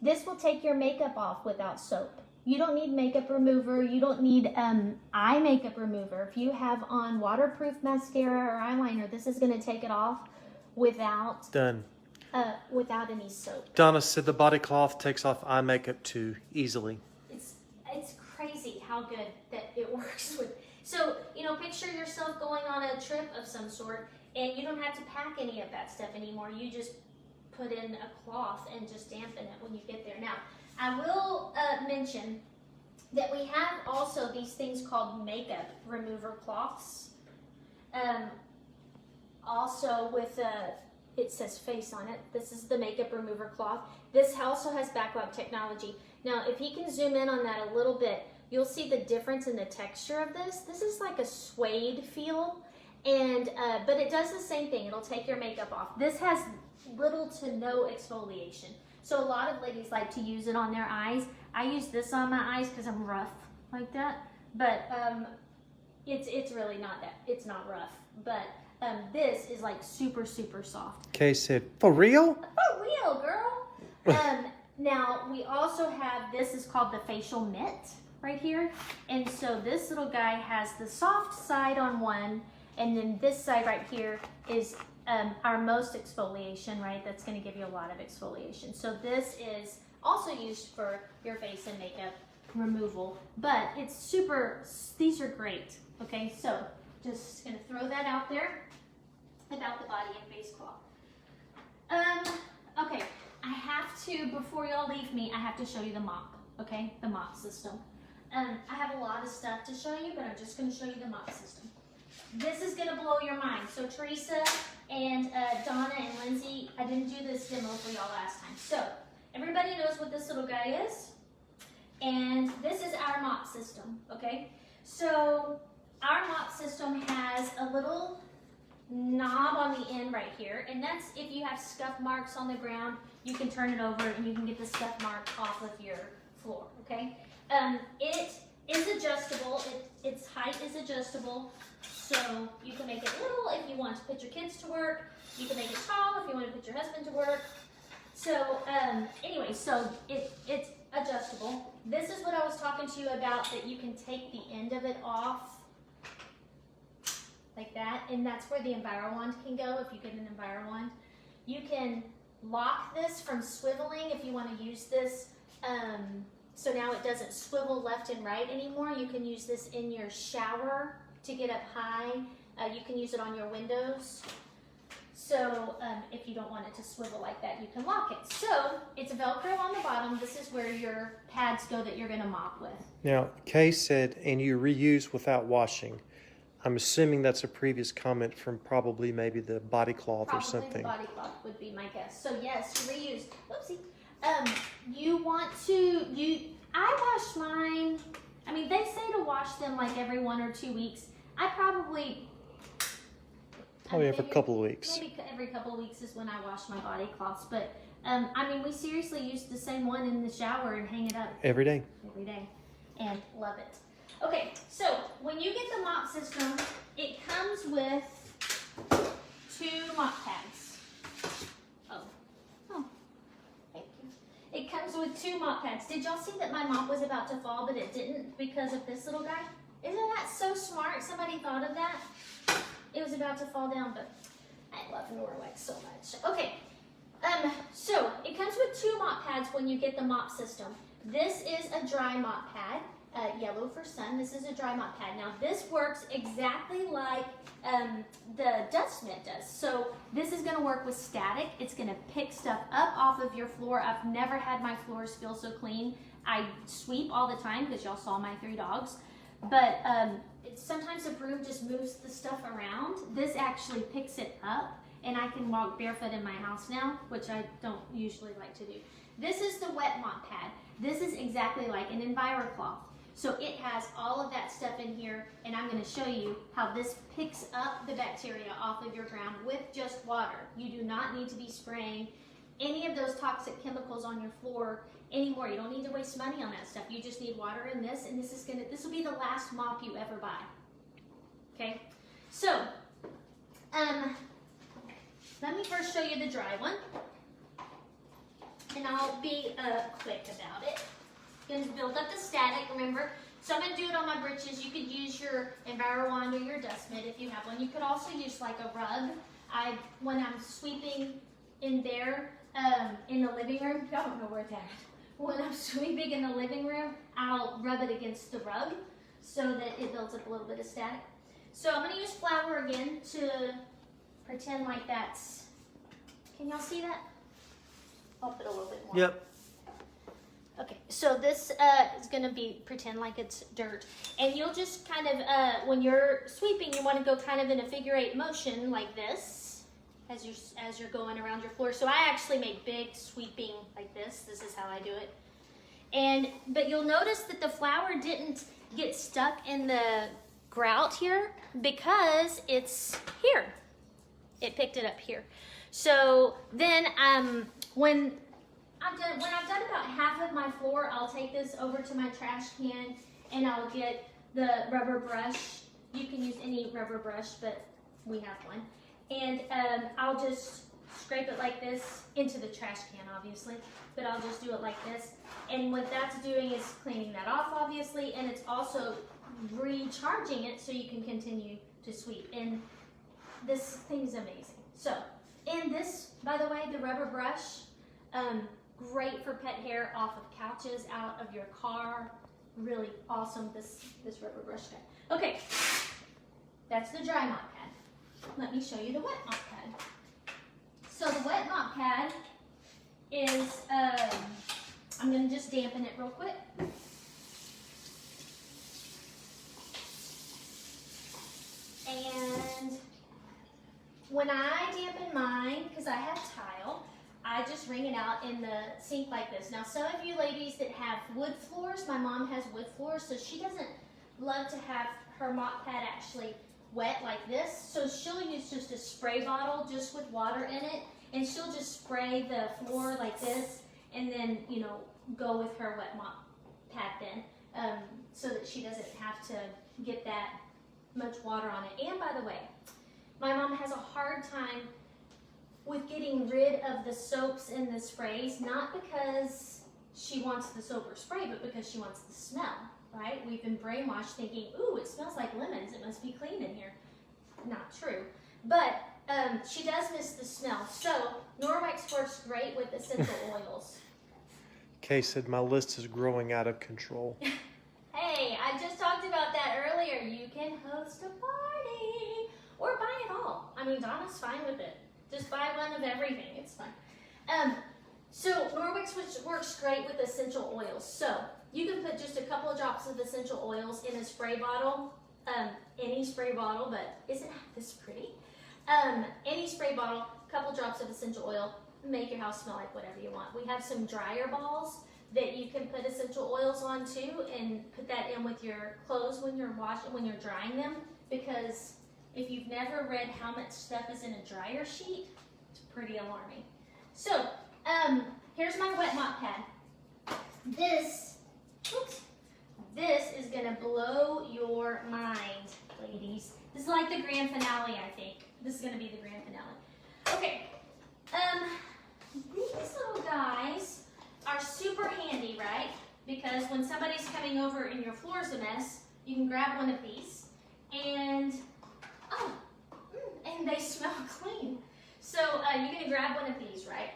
this will take your makeup off without soap. You don't need makeup remover. You don't need eye makeup remover. If you have on waterproof mascara or eyeliner, this is going to take it off without without any soap. Donna said the body cloth takes off eye makeup too easily. It's crazy how good that it works with. So, you know, picture yourself going on a trip of some sort, and you don't have to pack any of that stuff anymore. You just put in a cloth and just dampen it when you get there. Now, I will mention that we have also these things called makeup remover cloths. Also with it says face on it. This is the makeup remover cloth. This also has backlog technology. Now, if you can zoom in on that a little bit, you'll see the difference in the texture of this. This is like a suede feel, and but it does the same thing. It'll take your makeup off. This has little to no exfoliation. So a lot of ladies like to use it on their eyes. I use this on my eyes because I'm rough like that, but it's really not that. It's not rough, but this is like super, super soft. Kay said, for real? For real, girl. Now, we also have, this is called the facial mitt right here. And so this little guy has the soft side on one, and then this side right here is our most exfoliation, right? That's gonna give you a lot of exfoliation. So this is also used for your face and makeup removal, but it's super, these are great. Okay, so just gonna throw that out there about the body and face cloth. Okay, I have to, before y'all leave me, I have to show you the mop, okay? The mop system. I have a lot of stuff to show you, but I'm just gonna show you the mop system. This is gonna blow your mind. So Teresa and Donna and Lindsay, I didn't do this demo for y'all last time. So everybody knows what this little guy is. And this is our mop system, okay? So our mop system has a little knob on the end right here, and that's if you have scuff marks on the ground, you can turn it over and you can get the scuff mark off of your floor, okay? It is adjustable, its height is adjustable, so you can make it little if you want to put your kids to work, you can make it tall if you want to put your husband to work. So anyway, so it's adjustable. This is what I was talking to you about, that you can take the end of it off like that, and that's where the Envirowand can go if you get an Envirowand. You can lock this from swiveling if you want to use this, so now it doesn't swivel left and right anymore. You can use this in your shower to get up high. You can use it on your windows. So if you don't want it to swivel like that, you can lock it. So it's Velcro on the bottom. This is where your pads go that you're going to mop with. Now, Kay said, and you reuse without washing. I'm assuming that's a previous comment from probably maybe the body cloth or something. Probably the body cloth would be my guess. So yes, you reuse. Oopsie. You want to, I wash mine, I mean, they say to wash them like every 1 or 2 weeks. I probably every couple of weeks. Maybe every couple of weeks is when I wash my body cloths. But I mean, we seriously use the same one in the shower and hang it up. Every day. Every day. And love it. Okay, so when you get the mop system, it comes with 2 mop pads. Oh, thank you. It comes with 2 mop pads. Did y'all see that my mop was about to fall, but it didn't because of this little guy? Isn't that so smart? Somebody thought of that. It was about to fall down, but I love Norwex so much. Okay, so it comes with 2 mop pads when you get the mop system. This is a dry mop pad. Yellow for sun. This is a dry mop pad. Now this works exactly like the dust mitt does. So this is going to work with static. It's going to pick stuff up off of your floor. I've never had my floors feel so clean. I sweep all the time because y'all saw my 3 dogs. But sometimes a broom just moves the stuff around. This actually picks it up, and I can walk barefoot in my house now, which I don't usually like to do. This is the wet mop pad. This is exactly like an Envirocloth. So it has all of that stuff in here, and I'm going to show you how this picks up the bacteria off of your ground with just water. You do not need to be spraying any of those toxic chemicals on your floor anymore. You don't need to waste money on that stuff. You just need water in this, and this will be the last mop you ever buy. Okay? So, let me first show you the dry one, and I'll be quick about it. Going to build up the static, remember. So I'm going to do it on my britches. You could use your Envirowand or your dust mitt if you have one. You could also use like a rug. When I'm sweeping in there in the living room, y'all don't know where it's at. When I'm sweeping in the living room, I'll rub it against the rug so that it builds up a little bit of static. So I'm going to use flour again to pretend like that's, can y'all see that? I'll put a little bit more. Yep. Okay, so this is gonna be, pretend like it's dirt. And you'll just kind of, when you're sweeping, you wanna go kind of in a figure 8 motion like this, as you're going around your floor. So I actually make big sweeping like this. This is how I do it. But you'll notice that the flour didn't get stuck in the grout here because it's here. It picked it up here. So then when I've done about half of my floor, I'll take this over to my trash can and I'll get the rubber brush. You can use any rubber brush, but we have one. And I'll just scrape it like this into the trash can, obviously, but I'll just do it like this. And what that's doing is cleaning that off, obviously, and it's also recharging it so you can continue to sweep. And this thing is amazing. So, and this, by the way, the rubber brush, great for pet hair off of couches, out of your car. Really awesome, this rubber brush guy. Okay, that's the dry mop pad. Let me show you the wet mop pad. So the wet mop pad is, I'm gonna just dampen it real quick. And when I dampen mine, because I have tile, I just wring it out in the sink like this. Now, some of you ladies that have wood floors, my mom has wood floors, so she doesn't love to have her mop pad actually wet like this. So she'll use just a spray bottle just with water in it, and she'll just spray the floor like this, and then, you know, go with her wet mop pad then, so that she doesn't have to get that much water on it. And by the way, my mom has a hard time with getting rid of the soaps and the sprays, not because she wants the soap or spray, but because she wants the smell, right? We've been brainwashed thinking, ooh, it smells like lemons, it must be clean in here. Not true. But she does miss the smell. So Norwex works great with essential oils. Kay said my list is growing out of control. Hey, I just talked about that earlier. You can host a party or buy it all. I mean, Donna's fine with it. Just buy one of everything. It's fine. So Norwex works great with essential oils. So you can put just a couple of drops of essential oils in a spray bottle. Any spray bottle, but isn't this pretty? Any spray bottle, couple drops of essential oil. Make your house smell like whatever you want. We have some dryer balls that you can put essential oils on too, and put that in with your clothes when you're drying them, because if you've never read how much stuff is in a dryer sheet, it's pretty alarming. So, here's my wet mop pad. This is gonna blow your mind, ladies. This is like the grand finale, I think. This is gonna be the grand finale. Okay, these little guys are super handy, right? Because when somebody's coming over and your floor's a mess, you can grab one of these, and and they smell clean. So you're gonna grab one of these, right?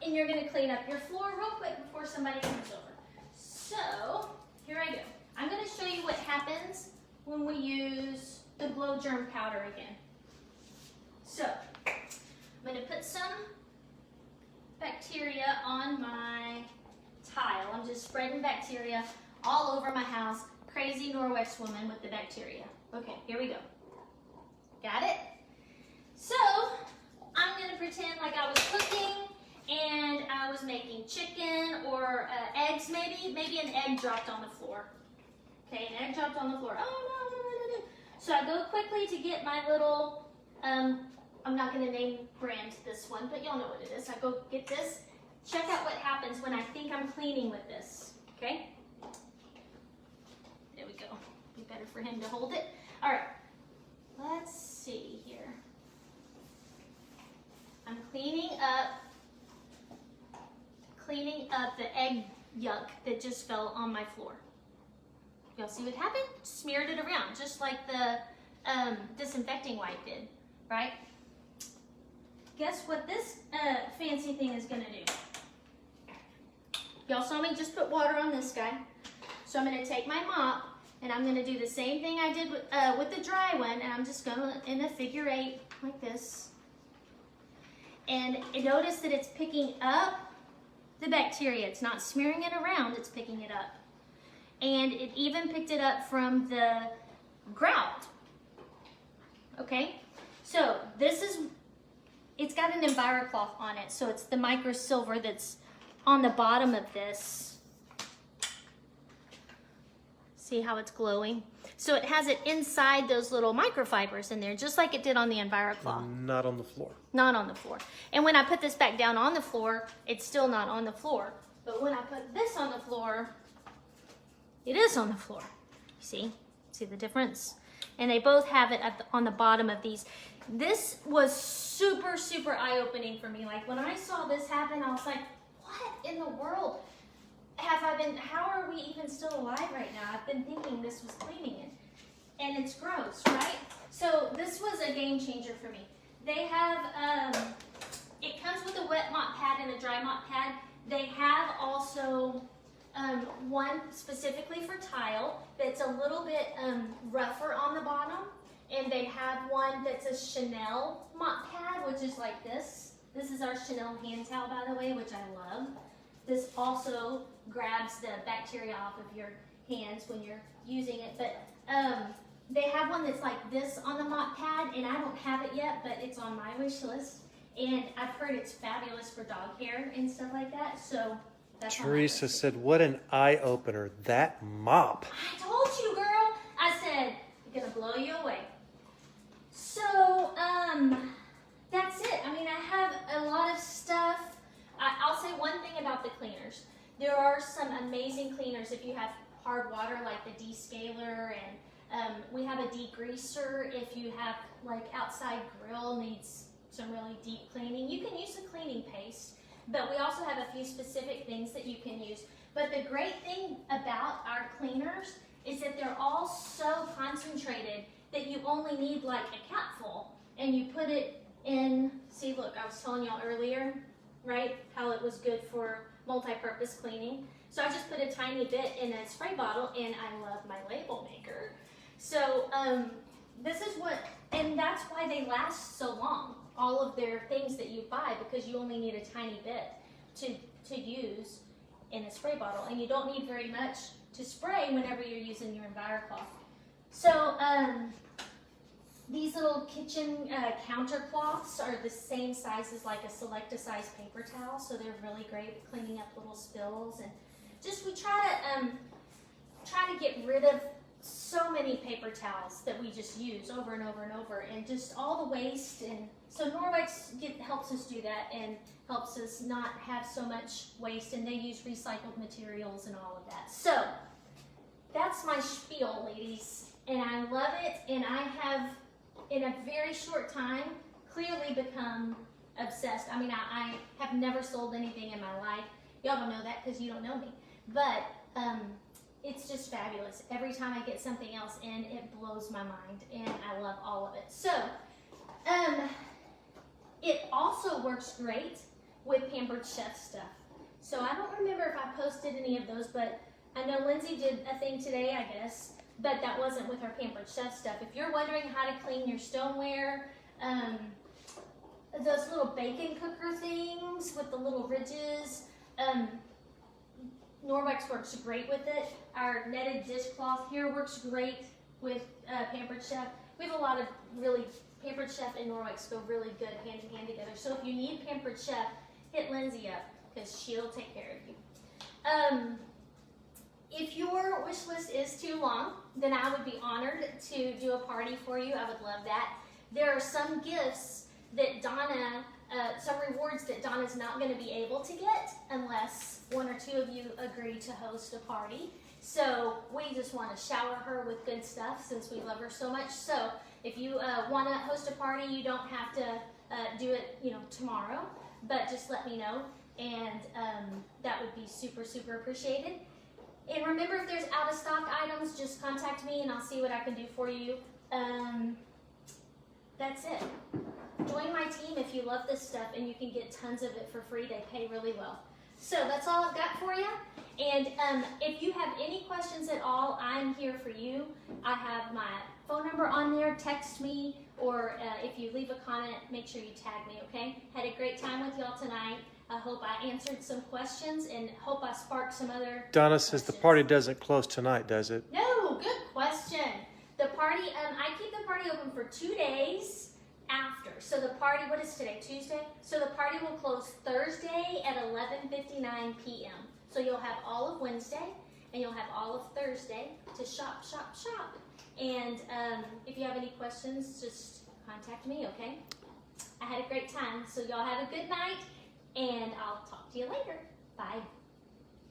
And you're gonna clean up your floor real quick before somebody comes over. So here I go. I'm gonna show you what happens when we use the glow germ powder again. So I'm gonna put some bacteria on my tile. I'm just spreading bacteria all over my house. Crazy Norwex woman with the bacteria. Okay, here we go. Got it? So I'm gonna pretend like I was cooking and I was making chicken or eggs, maybe an egg dropped on the floor. Okay, an egg dropped on the floor. Oh no. So I go quickly to get my little, I'm not gonna name brand this one, but y'all know what it is. I go get this. Check out what happens when I think I'm cleaning with this, okay? There we go. Be better for him to hold it. All right, let's see here. I'm cleaning up the egg yuck that just fell on my floor. Y'all see what happened? Smeared it around, just like the disinfecting wipe did, right? Guess what this fancy thing is gonna do? Y'all saw me just put water on this guy. So I'm gonna take my mop and I'm gonna do the same thing I did with the dry one, and I'm just gonna, in a figure 8, like this. And notice that it's picking up the bacteria. It's not smearing it around, it's picking it up. And it even picked it up from the grout. Okay, so this is, it's got an Envirocloth on it, so it's the micro silver that's on the bottom of this. See how it's glowing? So it has it inside those little microfibers in there, just like it did on the Envirocloth. Not on the floor. Not on the floor. And when I put this back down on the floor, it's still not on the floor. But when I put this on the floor, it is on the floor. See? See the difference? And they both have it on the bottom of these. This was super, super eye-opening for me. Like when I saw this happen, I was like, what in the world have I been, how are we even still alive right now? I've been thinking this was cleaning it. And it's gross, right? So this was a game changer for me. They have, it comes with a wet mop pad and a dry mop pad. They have also one specifically for tile that's a little bit rougher on the bottom. And they have one that's a Chanel mop pad, which is like this. This is our Chanel hand towel, by the way, which I love. This also grabs the bacteria off of your hands when you're using it. But they have one that's like this on the mop pad, and I don't have it yet, but it's on my wish list. And I've heard it's fabulous for dog hair and stuff like that. So that's Teresa said, what an eye-opener. That mop. I told you, girl. I said, it's gonna blow you away. So, that's it. I mean, I have a lot of stuff. I'll say one thing about the cleaners. There are some amazing cleaners if you have hard water, like the descaler, and we have a degreaser if you have like outside grill needs some really deep cleaning. You can use a cleaning paste, but we also have a few specific things that you can use. But the great thing about our cleaners is that they're all so concentrated that you only need like a capful, and you put it in, see, look, I was telling y'all earlier, right, how it was good for multi-purpose cleaning. So I just put a tiny bit in a spray bottle, and I love my label maker. So this is what, and that's why they last so long, all of their things that you buy, because you only need a tiny bit to use in a spray bottle, and you don't need very much to spray whenever you're using your Envirocloth. So these little kitchen counter cloths are the same size as like a Selecta-size paper towel, so they're really great at cleaning up little spills. And just we try to get rid of so many paper towels that we just use over and over and over, and just all the waste. And so Norwex helps us do that and helps us not have so much waste, and they use recycled materials and all of that. So that's my spiel, ladies, and I love it, and I have, in a very short time, clearly become obsessed. I mean, I have never sold anything in my life. Y'all don't know that because you don't know me, but it's just fabulous. Every time I get something else in, it blows my mind, and I love all of it. So, it also works great with Pampered Chef stuff. So I don't remember if I posted any of those, but I know Lindsay did a thing today, I guess, but that wasn't with her Pampered Chef stuff. If you're wondering how to clean your stoneware, those little bacon cooker things with the little ridges, Norwex works great with it. Our netted dishcloth here works great with Pampered Chef. We have a lot of really, Pampered Chef and Norwex go really good hand in hand together. So if you need Pampered Chef, hit Lindsay up because she'll take care of you. If your wish list is too long, then I would be honored to do a party for you. I would love that. There are some gifts that Donna, some rewards that Donna's not going to be able to get unless one or two of you agree to host a party. So we just want to shower her with good stuff since we love her so much. So if you want to host a party, you don't have to do it, tomorrow, but just let me know, and that would be super, super appreciated. And remember, if there's out of stock items, just contact me and I'll see what I can do for you. That's it. Join my team if you love this stuff, and you can get tons of it for free. They pay really well. So that's all I've got for you. And if you have any questions at all, I'm here for you. I have my phone number on there. Text me, or if you leave a comment, make sure you tag me, okay? Had a great time with y'all tonight. I hope I answered some questions and hope I sparked some other Donna says the questions. party doesn't close tonight, does it? No, good question. The party, I keep the party open for 2 days after. So the party, what is today, Tuesday? So the party will close Thursday at 11:59 p.m. So you'll have all of Wednesday and you'll have all of Thursday to shop. And if you have any questions, just contact me, okay? I had a great time. So y'all have a good night and I'll talk to you later. Bye.